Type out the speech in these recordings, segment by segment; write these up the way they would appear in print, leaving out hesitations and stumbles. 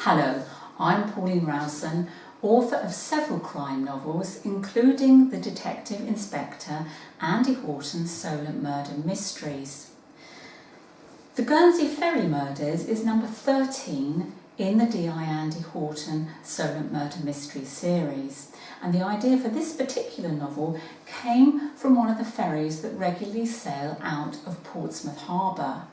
Hello, I'm Pauline Rowson, author of several crime novels, including the Detective Inspector Andy Horton's Solent Murder Mysteries. The Guernsey Ferry Murders is number 13 in the D.I. Andy Horton Solent Murder Mysteries series, and the idea for this particular novel came from one of the ferries that regularly sail out of Portsmouth Harbour.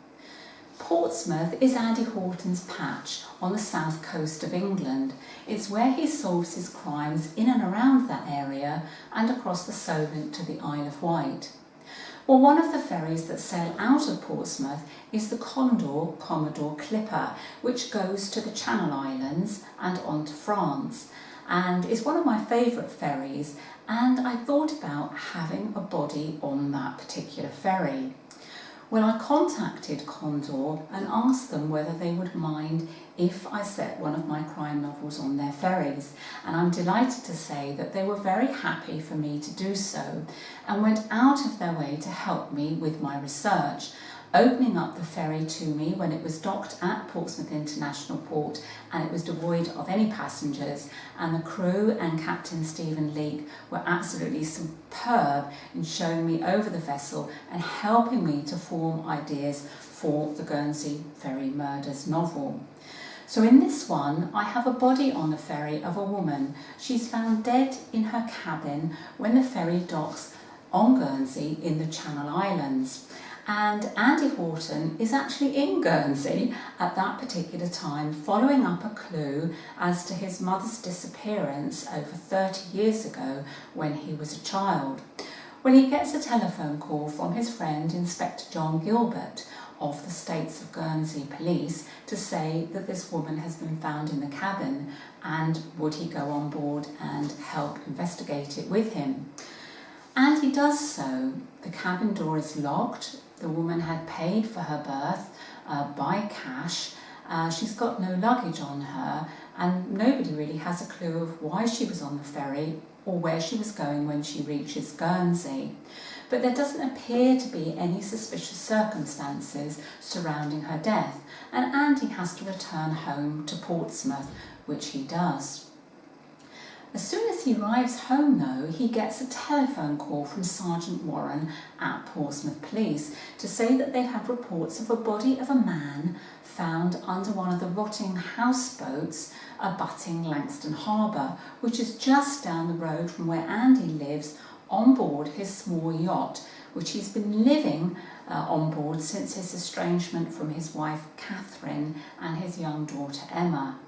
Portsmouth is Andy Horton's patch on the south coast of England. It's where he solves his crimes in and around that area and across the Solent to the Isle of Wight. Well, one of the ferries that sail out of Portsmouth is the Commodore Clipper, which goes to the Channel Islands and on to France, and is one of my favourite ferries, and I thought about having a body on that particular ferry. Well, I contacted Condor and asked them whether they would mind if I set one of my crime novels on their ferries, and I'm delighted to say that they were very happy for me to do so and went out of their way to help me with my research, opening up the ferry to me when it was docked at Portsmouth International Port and it was devoid of any passengers, and the crew and Captain Stephen Leake were absolutely superb in showing me over the vessel and helping me to form ideas for the Guernsey Ferry Murders novel. So in this one, I have a body on the ferry of a woman. She's found dead in her cabin when the ferry docks on Guernsey in the Channel Islands. And Andy Horton is actually in Guernsey at that particular time, following up a clue as to his mother's disappearance over 30 years ago when he was a child. When he gets a telephone call from his friend Inspector John Guilbert of the States of Guernsey Police to say that this woman has been found in the cabin, and would he go on board and help investigate it with him. And he does so. The cabin door is locked. The woman had paid for her berth by cash. She's got no luggage on her, and nobody really has a clue of why she was on the ferry or where she was going when she reaches Guernsey. But there doesn't appear to be any suspicious circumstances surrounding her death, and Andy has to return home to Portsmouth, which he does. As soon as he arrives home, though, he gets a telephone call from Sergeant Warren at Portsmouth Police to say that they've had reports of a body of a man found under one of the rotting houseboats abutting Langstone Harbour, which is just down the road from where Andy lives on board his small yacht, which he's been living on board since his estrangement from his wife Catherine and his young daughter Emma.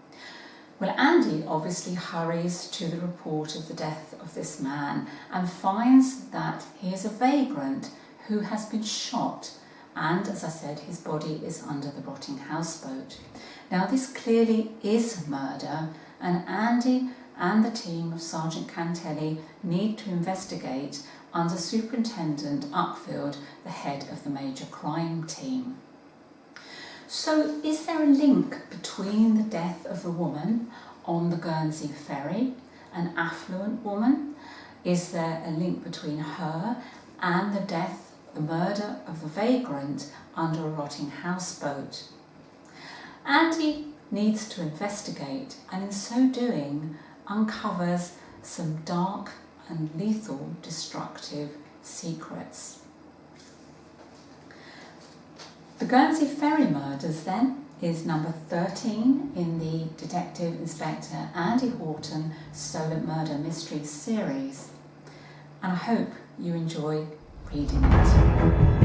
Well, Andy obviously hurries to the report of the death of this man and finds that he is a vagrant who has been shot, and, as I said, his body is under the rotting houseboat. Now, this clearly is murder, and Andy and the team of Sergeant Cantelli need to investigate under Superintendent Uckfield, the head of the major crime team. So, is there a link between the death of the woman on the Guernsey ferry, an affluent woman? Is there a link between her and the murder of the vagrant under a rotting houseboat? Andy needs to investigate, and in so doing uncovers some dark and lethal destructive secrets. The Guernsey Ferry Murders, then, is number 13 in the Detective Inspector Andy Horton Solent Murder Mysteries series, and I hope you enjoy reading it.